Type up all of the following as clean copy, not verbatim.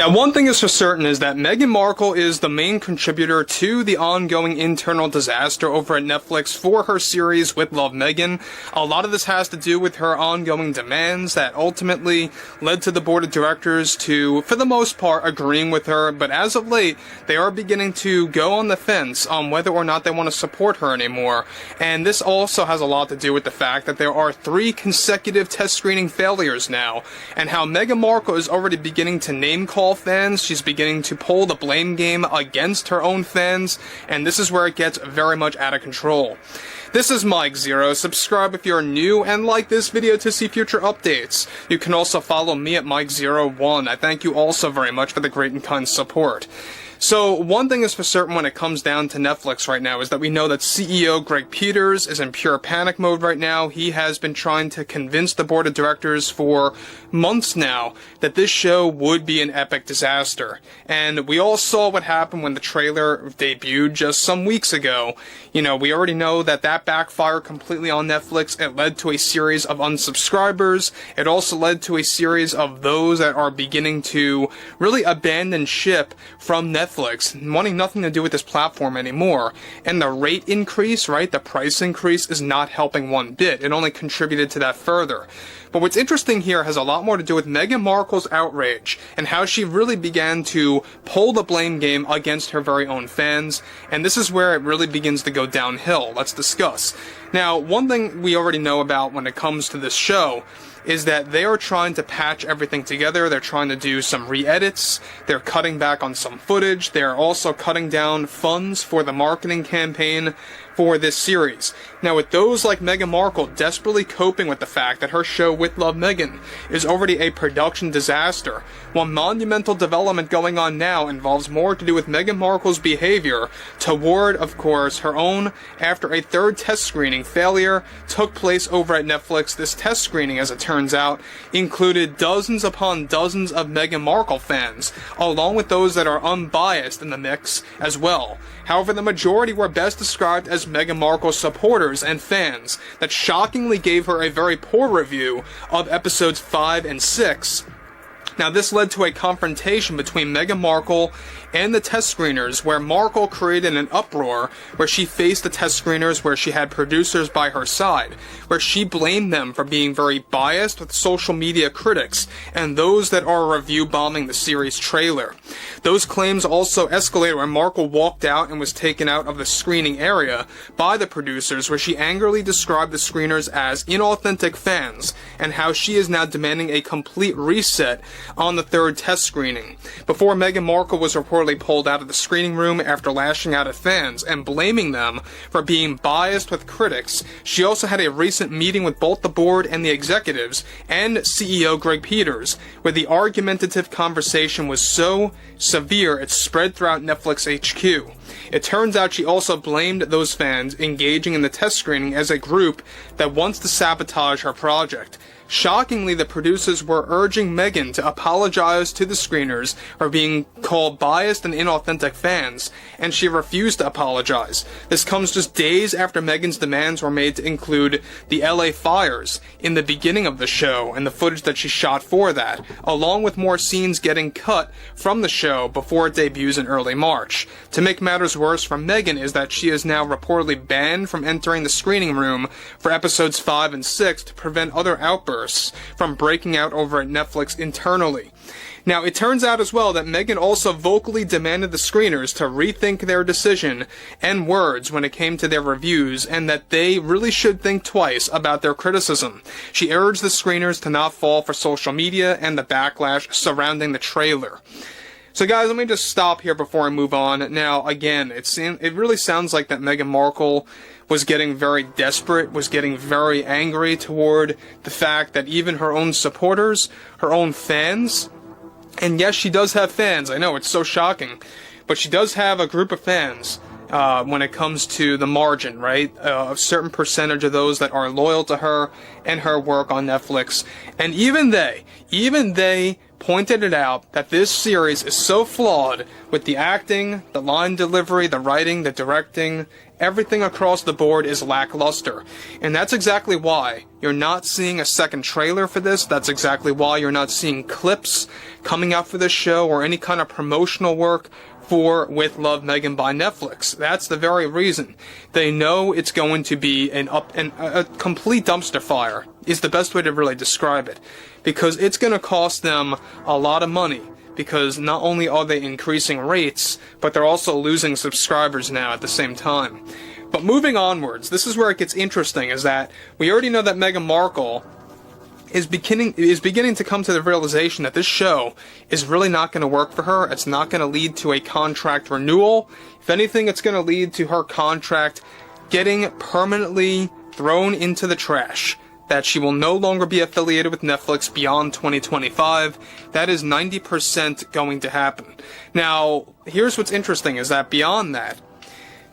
Now, one thing is for certain is that Meghan Markle is the main contributor to the ongoing internal disaster over at Netflix for her series With Love Meghan. A lot of this has to do with her ongoing demands that ultimately led to the board of directors to, for the most part, agreeing with her, but as of late, they are beginning to go on the fence on whether or not they want to support her anymore. And this also has a lot to do with the fact that there are 3 consecutive test screening failures now, and how Meghan Markle is already beginning to name call fans. She's beginning to pull the blame game against her own fans, and this is where it gets very much out of control. This is Mike Zero. Subscribe if you're new and like this video to see future updates. You can also follow me at Mike01. I thank you also very much for the great and kind support. So, one thing is for certain when it comes down to Netflix right now is that we know that CEO Greg Peters is in pure panic mode right now. He has been trying to convince the board of directors for months now that this show would be an epic disaster. And we all saw what happened when the trailer debuted just some weeks ago. You know, we already know that that backfired completely on Netflix. It led to a series of unsubscribers. It also led to a series of those that are beginning to really abandon ship from Netflix, wanting nothing to do with this platform anymore. And the rate increase, right, the price increase is not helping one bit. It only contributed to that further. But what's interesting here has a lot more to do with Meghan Markle's outrage and how she really began to pull the blame game against her very own fans. And this is where it really begins to go downhill. Let's discuss. Now, one thing we already know about when it comes to this show is that they are trying to patch everything together. They're trying to do some re-edits. They're cutting back on some footage. They're also cutting down funds for the marketing campaign for this series. Now, with those like Meghan Markle desperately coping with the fact that her show With Love Meghan is already a production disaster, one monumental development going on now involves more to do with Meghan Markle's behavior toward, of course, her own after a 3rd test screening failure took place over at Netflix. This test screening, as it turns out, included dozens upon dozens of Meghan Markle fans, along with those that are unbiased in the mix as well. However, the majority were best described as Meghan Markle supporters and fans that shockingly gave her a very poor review of episodes 5 and 6. Now, this led to a confrontation between Meghan Markle and the test screeners, where Markle created an uproar where she faced the test screeners, where she had producers by her side, where she blamed them for being very biased with social media critics and those that are review bombing the series trailer. Those claims also escalated when Markle walked out and was taken out of the screening area by the producers, where she angrily described the screeners as inauthentic fans and how she is now demanding a complete reset on the 3rd test screening. Before Meghan Markle was reportedly pulled out of the screening room after lashing out at fans and blaming them for being biased with critics, she also had a recent meeting with both the board and the executives and CEO Greg Peters, where the argumentative conversation was so severe it spread throughout Netflix HQ. It turns out she also blamed those fans engaging in the test screening as a group that wants to sabotage her project. Shockingly, the producers were urging Meghan to apologize to the screeners for being called biased and inauthentic fans, and she refused to apologize. This comes just days after Meghan's demands were made to include the LA fires in the beginning of the show and the footage that she shot for that, along with more scenes getting cut from the show before it debuts in early March. To make matters worse for Meghan is that she is now reportedly banned from entering the screening room for episodes 5 and 6 to prevent other outbursts from breaking out over at Netflix internally. Now, it turns out as well that Meghan also vocally demanded the screeners to rethink their decision and words when it came to their reviews, and that they really should think twice about their criticism. She urged the screeners to not fall for social media and the backlash surrounding the trailer. So guys, let me just stop here before I move on. Now, again, it really sounds like that Meghan Markle was getting very desperate, was getting very angry toward the fact that even her own supporters, her own fans, and yes, she does have fans, I know, it's so shocking, but she does have a group of fans when it comes to the margin, right? A certain percentage of those that are loyal to her and her work on Netflix. And even they pointed it out that this series is so flawed with the acting, the line delivery, the writing, the directing, everything across the board is lackluster. And that's exactly why you're not seeing a second trailer for this. That's exactly why you're not seeing clips coming out for this show or any kind of promotional work for With Love, Meghan by Netflix. That's the very reason. They know it's going to be a complete dumpster fire, is the best way to really describe it. Because it's going to cost them a lot of money. Because not only are they increasing rates, but they're also losing subscribers now at the same time. But moving onwards, this is where it gets interesting, is that we already know that Meghan Markle is beginning to come to the realization that this show is really not going to work for her. It's not going to lead to a contract renewal. If anything, it's going to lead to her contract getting permanently thrown into the trash. That she will no longer be affiliated with Netflix beyond 2025. That is 90% going to happen. Now, here's what's interesting, is that beyond that,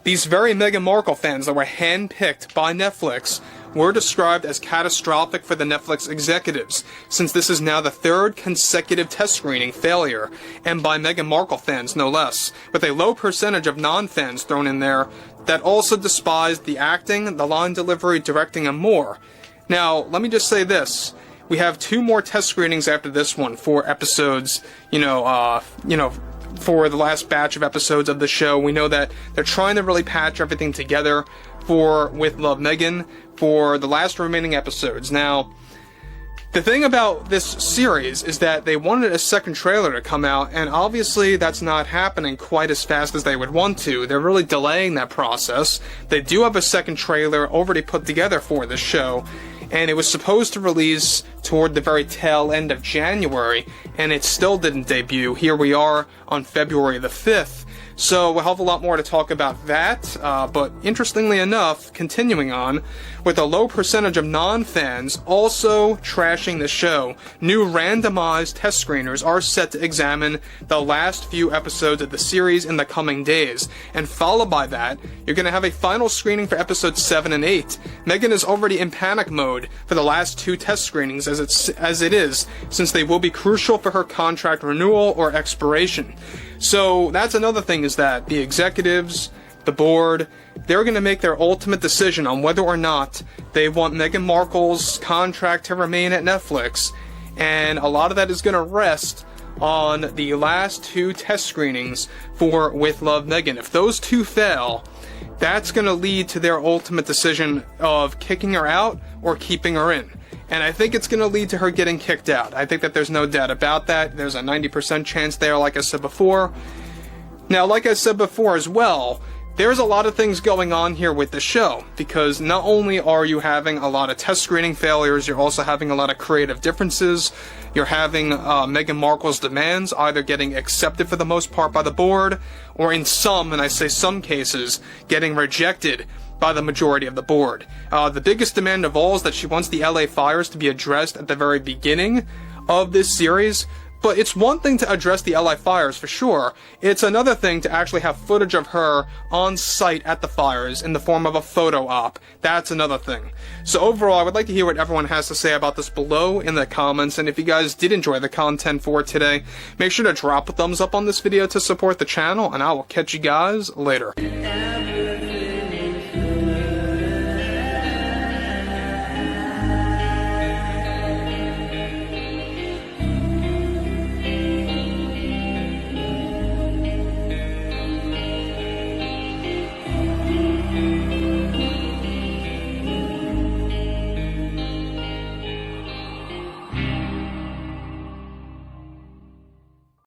these very Meghan Markle fans that were handpicked by Netflix were described as catastrophic for the Netflix executives, since this is now the third consecutive test screening failure, and by Meghan Markle fans no less, with a low percentage of non-fans thrown in there that also despised the acting, the line delivery, directing, and more. Now, let me just say this. We have 2 more test screenings after this one for episodes, for the last batch of episodes of the show. We know that they're trying to really patch everything together for With Love, Meghan for the last remaining episodes. Now, the thing about this series is that they wanted a second trailer to come out, and obviously that's not happening quite as fast as they would want to. They're really delaying that process. They do have a second trailer already put together for this show, and it was supposed to release toward the very tail end of January, and it still didn't debut. Here we are on February the 5th. So we'll have a lot more to talk about that, but interestingly enough, continuing on, with a low percentage of non-fans also trashing the show, new randomized test screeners are set to examine the last few episodes of the series in the coming days, and followed by that, you're going to have a final screening for episodes 7 and 8. Meghan is already in panic mode for the last 2 test screenings as it is, since they will be crucial for her contract renewal or expiration. So that's another thing, is that the executives, the board, they're going to make their ultimate decision on whether or not they want Meghan Markle's contract to remain at Netflix, and a lot of that is going to rest on the last 2 test screenings for With Love, Meghan. If those 2 fail, that's going to lead to their ultimate decision of kicking her out or keeping her in. And I think it's going to lead to her getting kicked out. I think that there's no doubt about that. There's a 90% chance there, like I said before. Now, like I said before as well, there's a lot of things going on here with the show, because not only are you having a lot of test screening failures, you're also having a lot of creative differences. You're having Meghan Markle's demands either getting accepted for the most part by the board, or in some, and I say some cases, getting rejected by the majority of the board. The biggest demand of all is that she wants the LA fires to be addressed at the very beginning of this series. But it's one thing to address the LA fires for sure. It's another thing to actually have footage of her on site at the fires in the form of a photo op. That's another thing. So overall, I would like to hear what everyone has to say about this below in the comments. And if you guys did enjoy the content for today, make sure to drop a thumbs up on this video to support the channel, and I will catch you guys later.